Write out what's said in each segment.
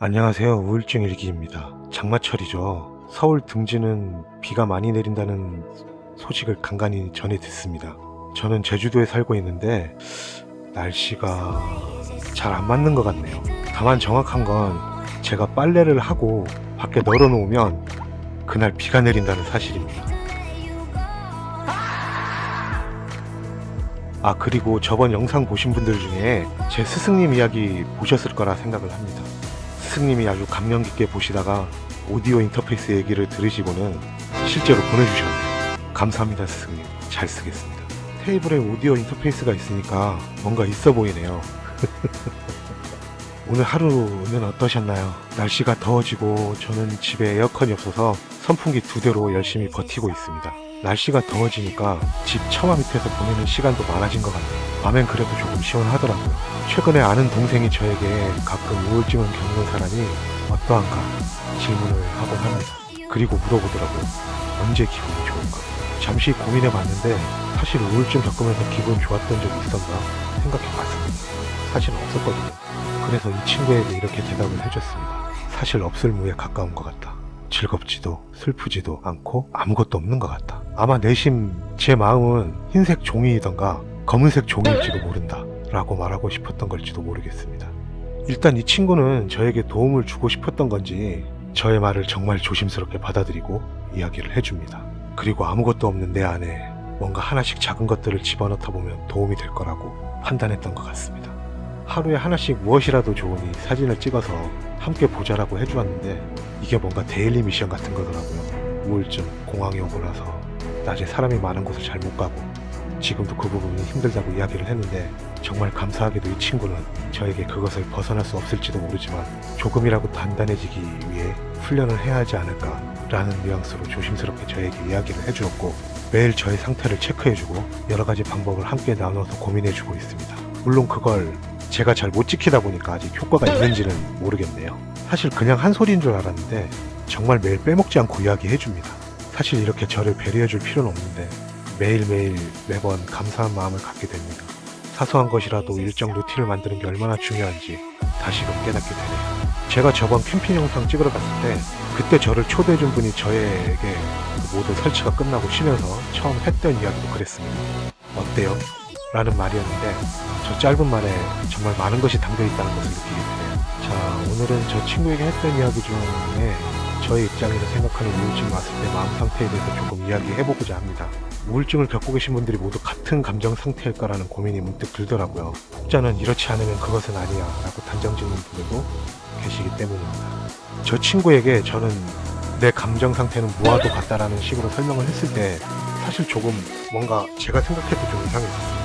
안녕하세요. 우울증 일기입니다. 장마철이죠. 서울 등지는 비가 많이 내린다는 소식을 간간히 전해 듣습니다. 저는 제주도에 살고 있는데 날씨가 잘 안 맞는 것 같네요. 다만 정확한 건 제가 빨래를 하고 밖에 널어 놓으면 그날 비가 내린다는 사실입니다. 그리고 저번 영상 보신 분들 중에 제 스승님 이야기 보셨을 거라 생각을 합니다. 스승님이 아주 감명 깊게 보시다가 오디오 인터페이스 얘기를 들으시고는 실제로 보내주셨네요. 감사합니다 스승님. 잘 쓰겠습니다. 테이블에 오디오 인터페이스가 있으니까 뭔가 있어 보이네요. 오늘 하루는 어떠셨나요? 날씨가 더워지고 저는 집에 에어컨이 없어서 선풍기 2대로 열심히 버티고 있습니다. 날씨가 더워지니까 집 처마 밑에서 보내는 시간도 많아진 것 같네요. 밤엔 그래도 조금 시원하더라고요. 최근에 아는 동생이 저에게 가끔 우울증을 겪는 사람이 어떠한가 질문을 하곤 합니다. 그리고 물어보더라고요. 언제 기분이 좋을까? 잠시 고민해봤는데 사실 우울증 겪으면서 기분 좋았던 적이 있었나 생각해봤습니다. 사실은 없었거든요. 그래서 이 친구에게 이렇게 대답을 해줬습니다. 사실 없을 무에 가까운 것 같다. 즐겁지도 슬프지도 않고 아무것도 없는 것 같다. 아마 내심 제 마음은 흰색 종이이던가 검은색 종이일지도 모른다 라고 말하고 싶었던 걸지도 모르겠습니다. 일단 이 친구는 저에게 도움을 주고 싶었던 건지 저의 말을 정말 조심스럽게 받아들이고 이야기를 해줍니다. 그리고 아무것도 없는 내 안에 뭔가 하나씩 작은 것들을 집어넣다 보면 도움이 될 거라고 판단했던 것 같습니다. 하루에 하나씩 무엇이라도 좋으니 사진을 찍어서 함께 보자라고 해주었는데 이게 뭔가 데일리 미션 같은 거더라고요. 우울증, 공황이 오고 나서 낮에 사람이 많은 곳을 잘 못 가고 지금도 그 부분이 힘들다고 이야기를 했는데 정말 감사하게도 이 친구는 저에게 그것을 벗어날 수 없을지도 모르지만 조금이라도 단단해지기 위해 훈련을 해야 하지 않을까라는 뉘앙스로 조심스럽게 저에게 이야기를 해주었고 매일 저의 상태를 체크해주고 여러 가지 방법을 함께 나눠서 고민해주고 있습니다. 물론 그걸 제가 잘 못 지키다 보니까 아직 효과가 있는지는 모르겠네요. 사실 그냥 한 소리인 줄 알았는데 정말 매일 빼먹지 않고 이야기해줍니다. 사실 이렇게 저를 배려해줄 필요는 없는데 매일매일 매번 감사한 마음을 갖게 됩니다. 사소한 것이라도 일정 루틴을 만드는 게 얼마나 중요한지 다시금 깨닫게 되네요. 제가 저번 캠핑 영상 찍으러 갔을 때 그때 저를 초대해준 분이 저에게 모든 설치가 끝나고 쉬면서 처음 했던 이야기도 그랬습니다. 어때요? 라는 말이었는데 저 짧은 말에 정말 많은 것이 담겨있다는 것을 느끼게 되네요. 자, 오늘은 저 친구에게 했던 이야기 중에 저의 입장에서 생각하는 우울증이 왔을 때 마음 상태에 대해서 조금 이야기해보고자 합니다. 우울증을 겪고 계신 분들이 모두 같은 감정 상태일까라는 고민이 문득 들더라고요. 혹자는 이렇지 않으면 그것은 아니야 라고 단정 짓는 분들도 계시기 때문입니다. 저 친구에게 저는 내 감정 상태는 무화도 같다라는 식으로 설명을 했을 때 사실 조금 뭔가 제가 생각해도 좀 이상했었어요.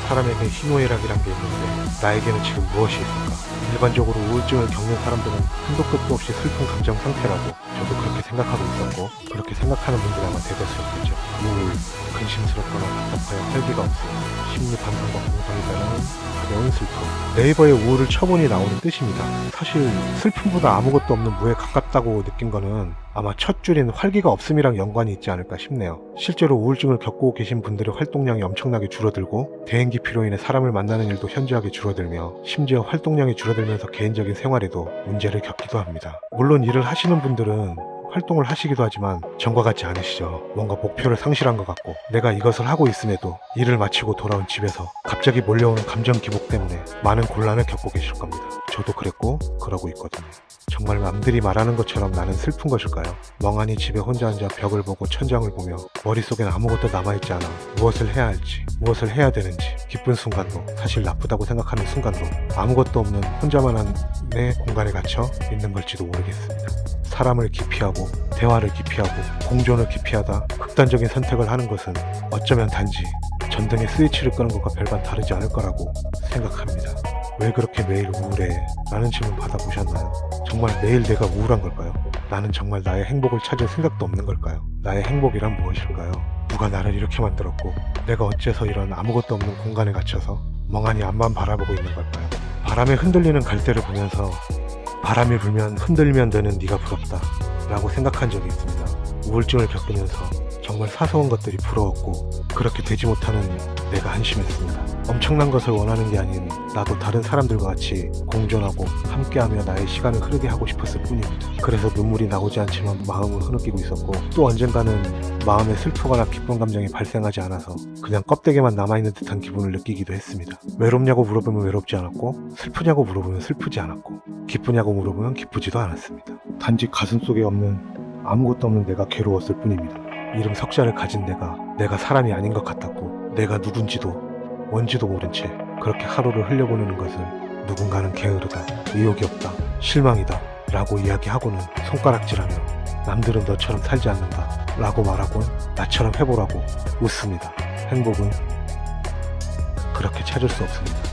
사람에게 희노애락이란 게 있는데 나에게는 지금 무엇이 있을까? 일반적으로 우울증을 겪는 사람들은 한도 끝도 없이 슬픈 감정 상태라고 저도 그렇게 생각하고 있었고 그렇게 생각하는 분들이 아마 대다수였겠죠. 우울, 근심스럽거나 답답하여 활기가 없음, 심리 반응과 공성이 따르는 가벼운 슬픔. 네이버에 우울을 쳐보니 나오는 뜻입니다. 사실 슬픔보다 아무것도 없는 무에 가깝다고 느낀 거는 아마 첫 줄인 활기가 없음이랑 연관이 있지 않을까 싶네요. 실제로 우울증을 겪고 계신 분들의 활동량이 엄청나게 줄어들고 대행기 피로 인해 사람을 만나는 일도 현저하게 줄어들며 심지어 활동량이 줄어들면서 개인적인 생활에도 문제를 겪기도 합니다. 물론 일을 하시는 분들은 활동을 하시기도 하지만 전과 같지 않으시죠. 뭔가 목표를 상실한 것 같고 내가 이것을 하고 있음에도 일을 마치고 돌아온 집에서 갑자기 몰려오는 감정 기복 때문에 많은 곤란을 겪고 계실 겁니다. 저도 그랬고 그러고 있거든요. 정말 남들이 말하는 것처럼 나는 슬픈 것일까요? 멍하니 집에 혼자 앉아 벽을 보고 천장을 보며 머릿속엔 아무것도 남아있지 않아 무엇을 해야 할지 무엇을 해야 되는지 기쁜 순간도 사실 나쁘다고 생각하는 순간도 아무것도 없는 혼자만한 내 공간에 갇혀 있는 걸지도 모르겠습니다. 사람을 기피하고 대화를 기피하고 공존을 기피하다 극단적인 선택을 하는 것은 어쩌면 단지 전등의 스위치를 끄는 것과 별반 다르지 않을 거라고 생각합니다. 왜 그렇게 매일 우울해? 라는 질문 받아보셨나요? 정말 매일 내가 우울한 걸까요? 나는 정말 나의 행복을 찾을 생각도 없는 걸까요? 나의 행복이란 무엇일까요? 누가 나를 이렇게 만들었고 내가 어째서 이런 아무것도 없는 공간에 갇혀서 멍하니 앞만 바라보고 있는 걸까요? 바람에 흔들리는 갈대를 보면서 바람이 불면 흔들면 되는 네가 부럽다 라고 생각한 적이 있습니다. 우울증을 겪으면서 정말 사소한 것들이 부러웠고 그렇게 되지 못하는 내가 한심했습니다. 엄청난 것을 원하는 게 아닌 나도 다른 사람들과 같이 공존하고 함께하며 나의 시간을 흐르게 하고 싶었을 뿐입니다. 그래서 눈물이 나오지 않지만 마음은 흐느끼고 있었고 또 언젠가는 마음에 슬프거나 기쁜 감정이 발생하지 않아서 그냥 껍데기만 남아있는 듯한 기분을 느끼기도 했습니다. 외롭냐고 물어보면 외롭지 않았고 슬프냐고 물어보면 슬프지 않았고 기쁘냐고 물어보면 기쁘지도 않았습니다. 단지 가슴속에 없는 아무것도 없는 내가 괴로웠을 뿐입니다. 이름 석자를 가진 내가 사람이 아닌 것 같았고 내가 누군지도 뭔지도 모른 채 그렇게 하루를 흘려보내는 것을 누군가는 게으르다, 의욕이 없다, 실망이다 라고 이야기하고는 손가락질하며 남들은 너처럼 살지 않는다 라고 말하곤 나처럼 해보라고 웃습니다. 행복은 그렇게 찾을 수 없습니다.